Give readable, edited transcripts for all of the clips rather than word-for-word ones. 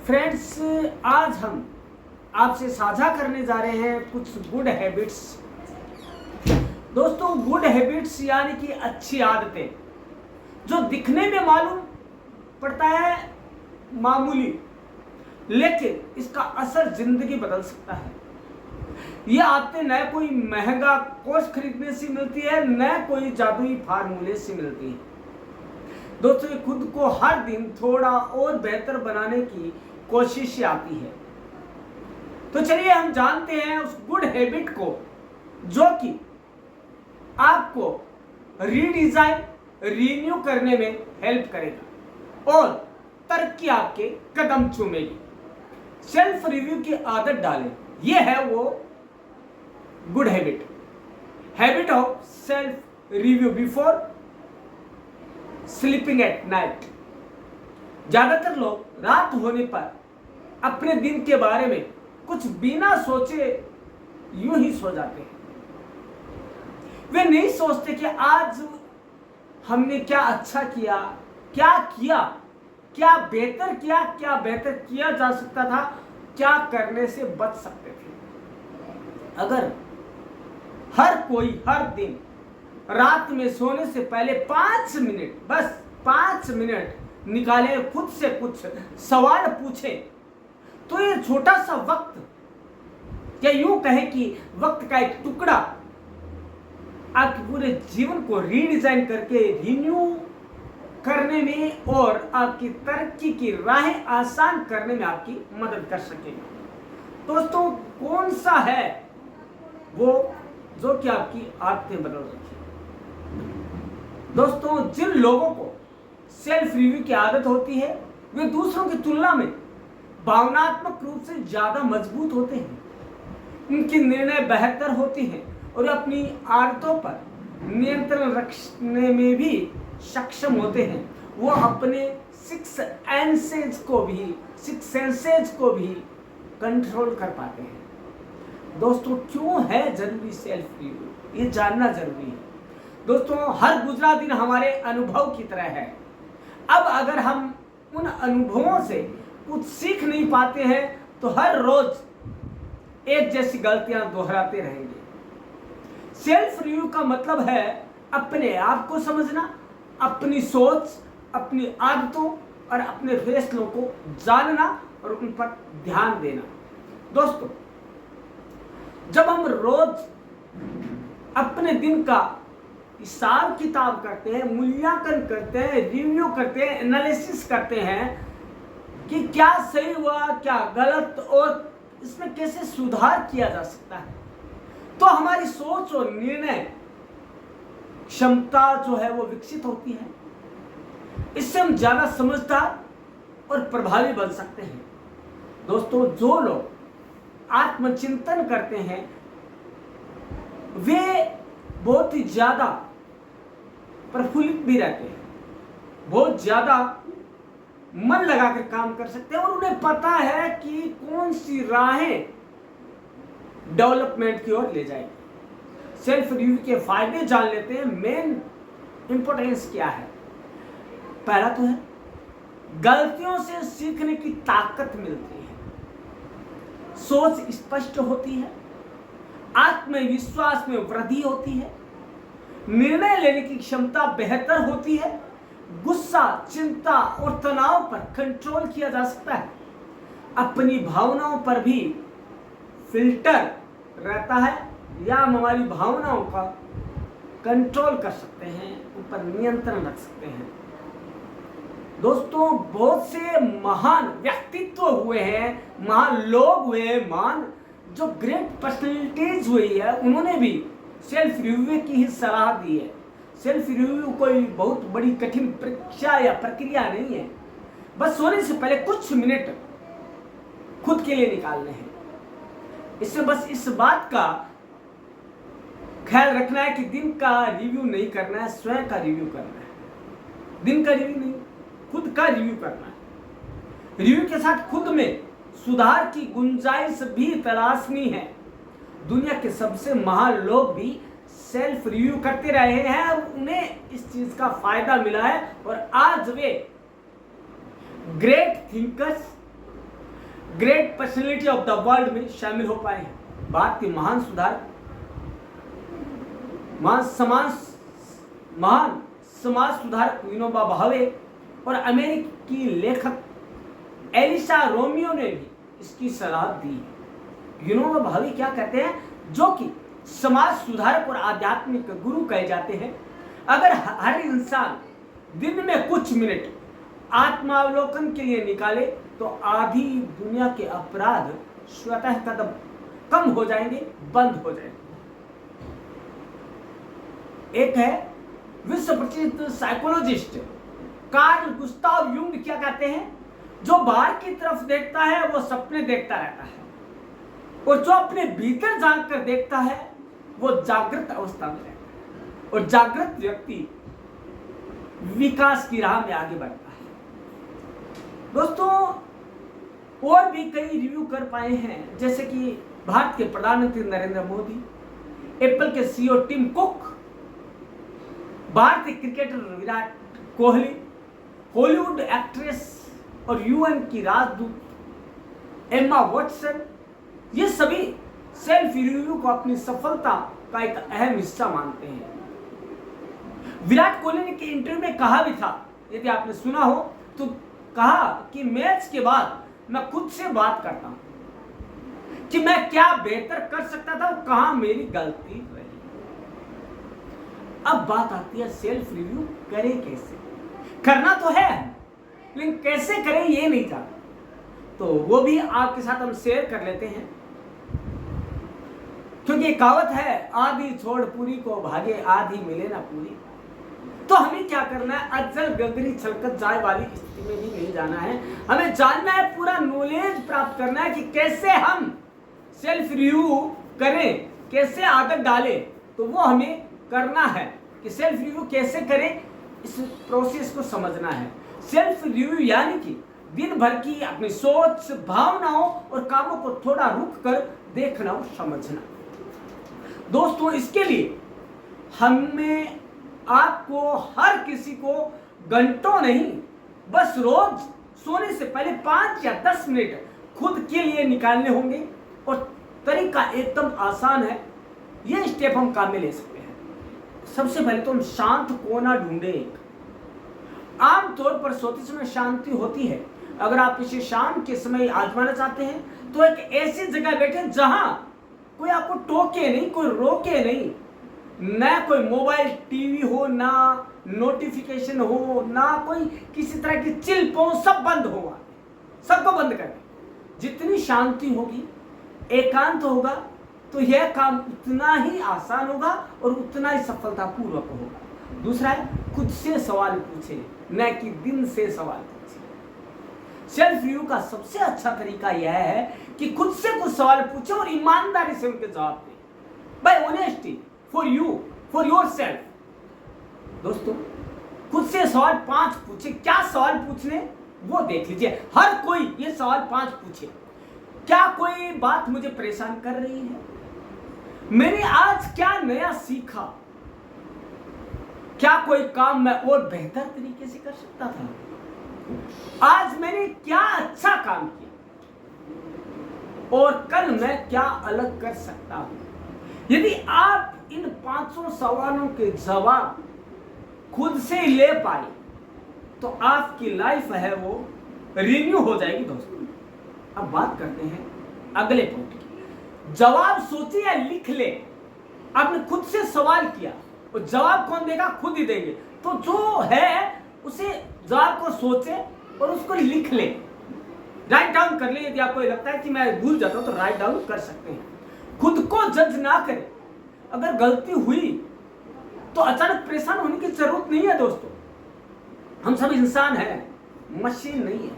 Friends, आज हम आपसे साझा करने जा रहे हैं कुछ गुड हैबिट्स। दोस्तों, गुड हैबिट्स यानी कि अच्छी आदतें जो दिखने में मालूम पड़ता है मामूली, लेकिन इसका असर जिंदगी बदल सकता है। ये आदतें न कोई महंगा कोर्स खरीदने से मिलती है, न कोई जादुई फार्मूले से मिलती है। दोस्तों, खुद को हर दिन थोड़ा और बेहतर बनाने की कोशिश आती है। तो चलिए हम जानते हैं उस गुड हैबिट को जो कि आपको रीडिजाइन रिन्यू करने में हेल्प करेगा और तरक्की आपके कदम चूमेगी। सेल्फ रिव्यू की आदत डालें, यह है वो good habit. Habit of self review before sleeping at night. ज्यादातर लोग रात होने पर अपने दिन के बारे में कुछ बिना सोचे यूं ही सो जाते हैं। वे नहीं सोचते कि आज हमने क्या अच्छा किया, क्या बेहतर किया, क्या बेहतर किया जा सकता था, क्या करने से बच सकते थे। अगर हर कोई हर दिन रात में सोने से पहले 5 मिनट, बस 5 मिनट निकाले, खुद से कुछ सवाल पूछे, तो ये छोटा सा वक्त, या यूं कहें कि वक्त का एक टुकड़ा आपके पूरे जीवन को रीडिजाइन करके रिन्यू करने में और आपकी तरक्की की राहें आसान करने में आपकी मदद कर सकेगा। दोस्तों, कौन सा है वो जो कि आपकी आदतें बदल रही है? दोस्तों, जिन लोगों को सेल्फ रिव्यू की आदत होती है वे दूसरों की तुलना में भावनात्मक रूप से ज्यादा मजबूत होते हैं। उनकी निर्णय बेहतर होती हैं और अपनी आदतों पर नियंत्रण रखने में भी सक्षम होते हैं। वो अपने सिक्स सेंसेज को भी कंट्रोल कर पाते हैं। दोस्तों, क्यों है जरूरी सेल्फ रिव्यू, ये जानना जरूरी है। दोस्तों, हर गुजरा दिन हमारे अनुभव की तरह है। अब अगर हम उन अनुभवों से कुछ सीख नहीं पाते हैं तो हर रोज एक जैसी गलतियां दोहराते रहेंगे। सेल्फ रिव्यू का मतलब है अपने आप को समझना, अपनी सोच, अपनी आदतों और अपने फैसलों को जानना और उन पर ध्यान देना। दोस्तों, जब हम रोज अपने दिन का हिसाब किताब करते हैं, मूल्यांकन करते हैं, रिव्यू करते हैं, एनालिसिस करते हैं कि क्या सही हुआ, क्या गलत और इसमें कैसे सुधार किया जा सकता है, तो हमारी सोच और निर्णय क्षमता जो है वो विकसित होती है। इससे हम ज्यादा समझदार और प्रभावी बन सकते हैं। दोस्तों, जो लोग आत्मचिंतन करते हैं वे बहुत ही ज्यादा प्रफुल्लित भी रहते हैं, बहुत ज्यादा मन लगाकर काम कर सकते हैं और उन्हें पता है कि कौन सी राहें डेवलपमेंट की ओर ले जाएगी। सेल्फ रिव्यू के फायदे जान लेते हैं। मेन इंपॉर्टेंस क्या है? पहला तो है गलतियों से सीखने की ताकत मिलती है, सोच स्पष्ट होती है, आत्मविश्वास में वृद्धि होती है, निर्णय लेने की क्षमता बेहतर होती है, गुस्सा, चिंता और तनाव पर कंट्रोल किया जा सकता है, अपनी भावनाओं पर भी फिल्टर रहता है या हम हमारी भावनाओं का कंट्रोल कर सकते हैं, उन पर नियंत्रण रख सकते हैं। दोस्तों, बहुत से महान व्यक्तित्व हुए हैं, महान लोग हुए हैं, महान जो ग्रेट पर्सनैलिटीज हुई है, उन्होंने भी सेल्फ रिव्यू की ही सलाह दी है। सेल्फ रिव्यू कोई बहुत बड़ी कठिन परीक्षा या प्रक्रिया नहीं है, बस सोने से पहले कुछ मिनट खुद के लिए निकालने हैं। इससे बस इस बात का ख्याल रखना है कि दिन का रिव्यू नहीं करना है, स्वयं का रिव्यू करना है। दिन का रिव्यू नहीं, खुद का रिव्यू करना है। रिव्यू के साथ खुद में सुधार की गुंजाइश भी तलाशनी है। दुनिया के सबसे महान लोग भी सेल्फ रिव्यू करते रहे हैं और उन्हें इस चीज का फायदा मिला है और आज वे great thinkers great personality of the world में शामिल हो पाए हैं। भारत के महान समाज सुधारक विनोबा भावे और अमेरिकी लेखक एलिसा रोमियो ने भी इसकी सलाह दी है। विनोबा भावे क्या कहते हैं, जो कि समाज सुधारक और आध्यात्मिक गुरु कहे जाते हैं, अगर हर इंसान दिन में कुछ मिनट आत्मावलोकन के लिए निकाले तो आधी दुनिया के अपराध स्वतः कम हो जाएंगे, बंद हो जाएंगे। एक है विश्व प्रसिद्ध साइकोलॉजिस्ट कार्ल गुस्ताव युंग क्या कहते हैं, जो बाहर की तरफ देखता है वो सपने देखता रहता है, और जो अपने भीतर झांक कर देखता है वो जागृत अवस्था में रहता है, और जागृत व्यक्ति विकास की राह में आगे बढ़ता है। दोस्तों, और भी कई रिव्यू कर पाए हैं, जैसे कि भारत के प्रधानमंत्री नरेंद्र मोदी, एप्पल के सीईओ टिम कुक, भारतीय cricketer Virat Kohli, Hollywood actress और यूएन की राजदूत एम्मा वॉटसन, ये सभी सेल्फ रिव्यू को अपनी सफलता का एक अहम हिस्सा मानते हैं। विराट कोहली ने के इंटरव्यू में कहा भी था, यदि आपने सुना हो तो, कहा कि मैच के बाद मैं खुद से बात करता हूं कि मैं क्या बेहतर कर सकता था और कहां मेरी गलती रही। अब बात आती है सेल्फ रिव्यू करें कैसे। करना तो है, लेकिन कैसे करें ये नहीं जानते, तो वो भी आपके साथ हम शेयर कर लेते हैं। क्योंकि कहावत है, आधी छोड़ पूरी को भागे, आधी मिले ना पूरी। तो हमें क्या करना है, अज्जल गगरी छलकत जाए वाली स्थिति में भी नहीं जाना है। हमें जानना है, पूरा नॉलेज प्राप्त करना है कि कैसे हम सेल्फ रिव्यू करें, कैसे आदत डालें। तो वो हमें करना है कि सेल्फ रिव्यू कैसे करें, इस प्रोसेस को समझना है। सेल्फ रिव्यू यानी कि दिन भर की अपनी सोच, भावनाओं और कामों को थोड़ा रुक कर देखना और समझना। दोस्तों, इसके लिए हमें आपको, हर किसी को घंटों नहीं, बस रोज सोने से पहले 5 या 10 मिनट खुद के लिए निकालने होंगे। और तरीका एकदम आसान है, ये स्टेप हम काम में ले सकते हैं। सबसे पहले तो हम शांत कोना ढूंढें। आमतौर पर सोते समय शांति होती है। अगर आप इसे शाम के समय आजमाना चाहते हैं तो एक ऐसी जगह बैठे जहां कोई आपको टोके नहीं, कोई रोके नहीं, ना कोई मोबाइल टीवी हो, ना नोटिफिकेशन हो, ना कोई किसी तरह की चिल पो, सब बंद होगा, सबको बंद करके। जितनी शांति होगी, एकांत होगा, तो यह काम उतना ही आसान होगा और उतना ही सफलतापूर्वक होगा। दूसरा है, खुद से सवाल पूछे, न कि दिन से सवाल पूछे। सेल्फ रिव्यू का सबसे अच्छा तरीका यह है कि खुद से कुछ सवाल पूछे और ईमानदारी से उनके जवाब दें। By honesty for you, for yourself. दोस्तों, खुद से सवाल 5 पूछे। क्या सवाल पूछने, वो देख लीजिए। हर कोई ये सवाल 5 पूछे। क्या कोई बात मुझे परेशान कर रही है? मैंने आज क्या नया सीखा? क्या कोई काम मैं और बेहतर तरीके से कर सकता था? आज मैंने क्या अच्छा काम किया और कल मैं क्या अलग कर सकता हूं? यदि आप इन 5 सवालों के जवाब खुद से ले पाए तो आपकी लाइफ है वो रिन्यू हो जाएगी। दोस्तों, अब बात करते हैं अगले पॉइंट की। जवाब सोचिए या लिख ले। आपने खुद से सवाल किया और जवाब कौन देगा? खुद ही देंगे। तो जो है उसे जवाब को सोचे और उसको लिख ले, राइट डाउन कर ले। यदि आपको लगता है कि मैं भूल जाता हूं तो राइट डाउन कर सकते हैं। खुद को जज ना करें। अगर गलती हुई तो अचानक परेशान होने की जरूरत नहीं है। दोस्तों, हम सब इंसान हैं, मशीन नहीं है।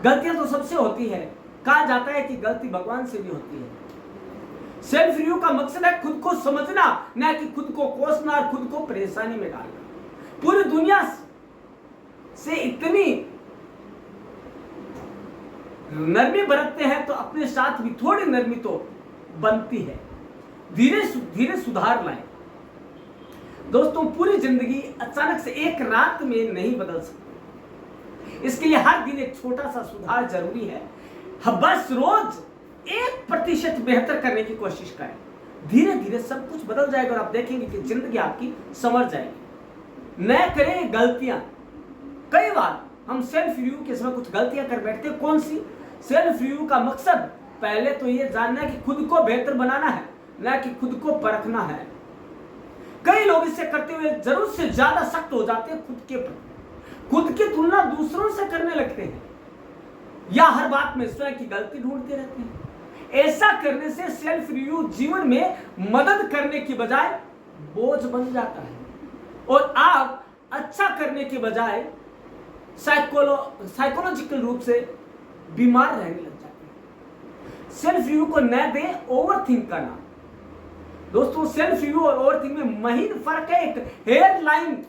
गलतियां तो सबसे होती है। कहा जाता है कि गलती भगवान से भी होती है। सेल्फ रिव्यू का मकसद है खुद को समझना, न कि खुद को कोसना और खुद को परेशानी में डालना। पूरी दुनिया से इतनी नरमी बरतते हैं तो अपने साथ भी थोड़ी नरमी तो बनती है। धीरे धीरे सुधार लाएं। दोस्तों, पूरी जिंदगी अचानक से एक रात में नहीं बदल सकती। इसके लिए हर दिन एक छोटा सा सुधार जरूरी है। बस रोज 1% बेहतर करने की कोशिश करें। धीरे धीरे सब कुछ बदल जाएगा और आप देखेंगे कि जिंदगी आपकी संवर जाएगी। न करें गलतियां। कई बार हम सेल्फ रिव्यू के समय कुछ गलतियां कर बैठते हैं। कौन सी? सेल्फ रिव्यू का मकसद पहले तो ये जानना है कि खुद को बेहतर बनाना है, न कि खुद को परखना है। कई लोग इसे करते हुए जरूरत से ज्यादा सख्त हो जाते हैं खुद के प्रति, खुद की तुलना दूसरों से करने लगते हैं या हर बात में स्वयं की गलती ढूंढते रहते हैं। ऐसा करने से सेल्फ रिव्यू जीवन में मदद करने की बजाय बोझ बन जाता है और आप अच्छा करने के बजाय साइकोलॉजिकल रूप से बीमार रहने लग जाते हैं। सेल्फ रिव्यू को न दें ओवरथिंक करना। दोस्तों, सेल्फ रिव्यू और ओवरथिंक में महीन फर्क है, एक हेयर लाइन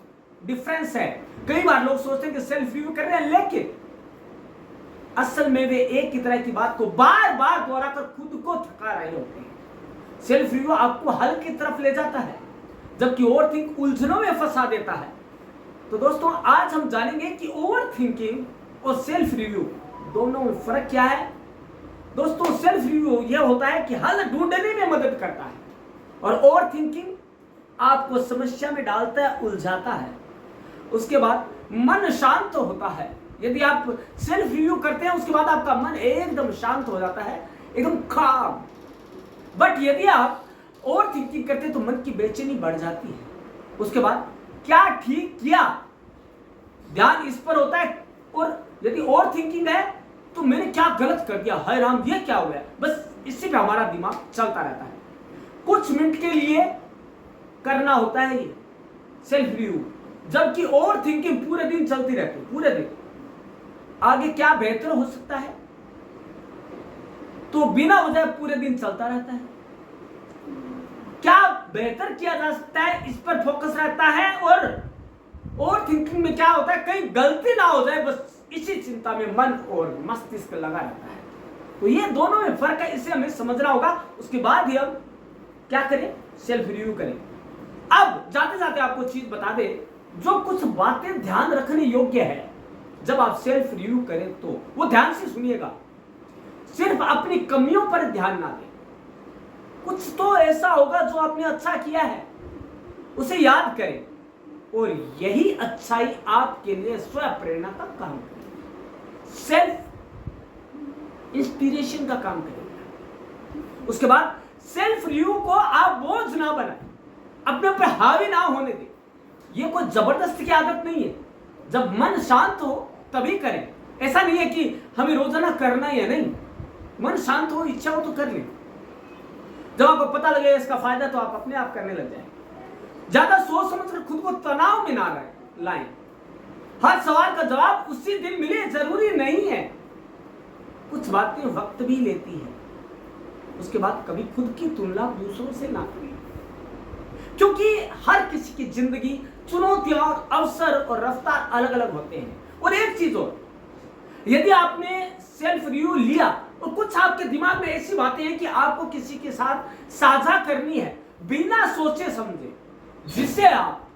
डिफरेंस है। कई बार लोग सोचते हैं कि सेल्फ रिव्यू कर रहे हैं, लेकिन असल में वे एक ही तरह की बात को बार बार दोहराकर खुद को थका रहे होते हैं। सेल्फ रिव्यू आपको हल की तरफ ले जाता है, जबकि ओवरथिंक उलझनों में फंसा देता है। तो दोस्तों, आज हम जानेंगे कि ओवरथिंकिंग और सेल्फ रिव्यू दोनों में फर्क क्या है। दोस्तों, सेल्फ रिव्यू यह होता है कि हल ढूंढने में मदद करता है और ओवरथिंकिंग आपको समस्या में डालता है, उलझाता है। उसके बाद मन शांत होता है। यदि आप सेल्फ रिव्यू करते हैं, उसके बाद आपका मन एकदम शांत हो जाता है, एकदम काम। बट यदि आप ओवर थिंकिंग करते हैं तो मन की बेचैनी बढ़ जाती है। उसके बाद क्या ठीक किया, ध्यान इस पर होता है। और यदि ओवर थिंकिंग है तो मैंने क्या गलत कर दिया, हाय राम ये क्या हुआ, बस इसी पे हमारा दिमाग चलता रहता है। कुछ मिनट के लिए करना होता है ये सेल्फ रिव्यू, जबकि ओवर थिंकिंग पूरे दिन चलती रहती है। पूरे दिन आगे क्या बेहतर हो सकता है, तो बिना वजह पूरे दिन चलता रहता है। क्या बेहतर किया जा सकता है, इस पर फोकस रहता है। और ओवर थिंकिंग में क्या होता है, कहीं गलती ना हो जाए, बस इसी चिंता में मन और मस्तिष्क लगा रहता है। तो ये दोनों में फर्क है, इसे हमें समझना होगा। उसके बाद ही हम क्या करें, सेल्फ रिव्यू करें। अब जाते जाते आपको चीज बता दे, जो कुछ बातें ध्यान रखने योग्य है जब आप सेल्फ रिव्यू करें, तो वो ध्यान से सुनिएगा। सिर्फ अपनी कमियों पर ध्यान ना दें। कुछ तो ऐसा होगा जो आपने अच्छा किया है, उसे याद करें और यही अच्छाई आपके लिए स्वयं प्रेरणा का काम करेगी, सेल्फ इंस्पिरेशन का काम करेगा। उसके बाद सेल्फ रिव्यू को आप बोझ ना बनाएं, अपने ऊपर हावी ना होने दें। यह कोई जबरदस्ती की आदत नहीं है। जब मन शांत हो तभी करें। ऐसा नहीं है कि हमें रोजाना करना ही है, नहीं। मन शांत हो, इच्छा हो तो कर लें। जब आपको पता लगे इसका फायदा, तो आप अपने आप करने लग जाएं। ज्यादा सोच समझकर खुद को तनाव में ना लाएं। हर सवाल का जवाब उसी दिन मिले जरूरी नहीं है। कुछ बातें वक्त भी लेती है। उसके बाद कभी खुद की तुलना दूसरों से ना करें, क्योंकि हर किसी की जिंदगी, चुनौतियां, अवसर और रफ्तार अलग अलग होते हैं। और एक चीज और, यदि आपने सेल्फ रिव्यू लिया और कुछ आपके दिमाग में ऐसी बातें हैं कि आपको किसी के साथ साझा करनी है, बिना सोचे समझे, जिसे आप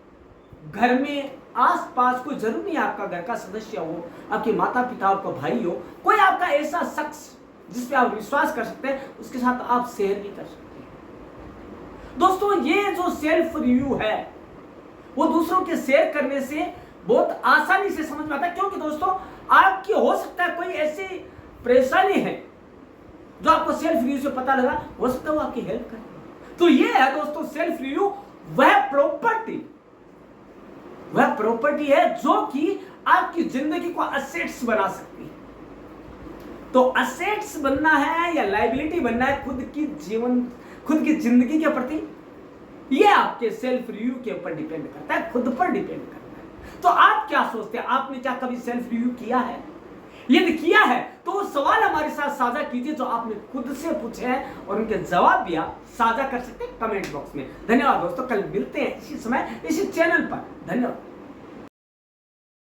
घर में आसपास, कोई जरूर नहीं आपका घर का सदस्य हो, आपके माता पिता, आपका भाई हो, कोई आपका ऐसा शख्स जिस पे आप विश्वास कर सकते हैं, उसके साथ आप शेयर भी कर सकते हैं। दोस्तों, ये जो सेल्फ रिव्यू है वो दूसरों के शेयर करने से बहुत आसानी से समझ में आता है, क्योंकि दोस्तों आपकी हो सकता है कोई ऐसी परेशानी है जो आपको सेल्फ रिव्यू से पता लगा, हो सकता है वो आपकी हेल्प करे। तो ये है दोस्तों सेल्फ रिव्यू, वह प्रॉपर्टी है जो कि आपकी जिंदगी को असेट्स बना सकती है। तो असेट्स बनना है या लायबिलिटी बनना है खुद की जिंदगी के प्रति, ये आपके सेल्फ रिव्यू के ऊपर डिपेंड करता है, खुद पर डिपेंड करता है। तो आप क्या सोचते हैं, आपने क्या कभी सेल्फ रिव्यू किया है? यदि किया है तो वो सवाल हमारे साथ साझा कीजिए जो आपने खुद से पूछे हैं, और उनके जवाब भी आप साझा कर सकते हैं कमेंट बॉक्स में। धन्यवाद दोस्तों, कल मिलते हैं इसी समय इसी चैनल पर। धन्यवाद।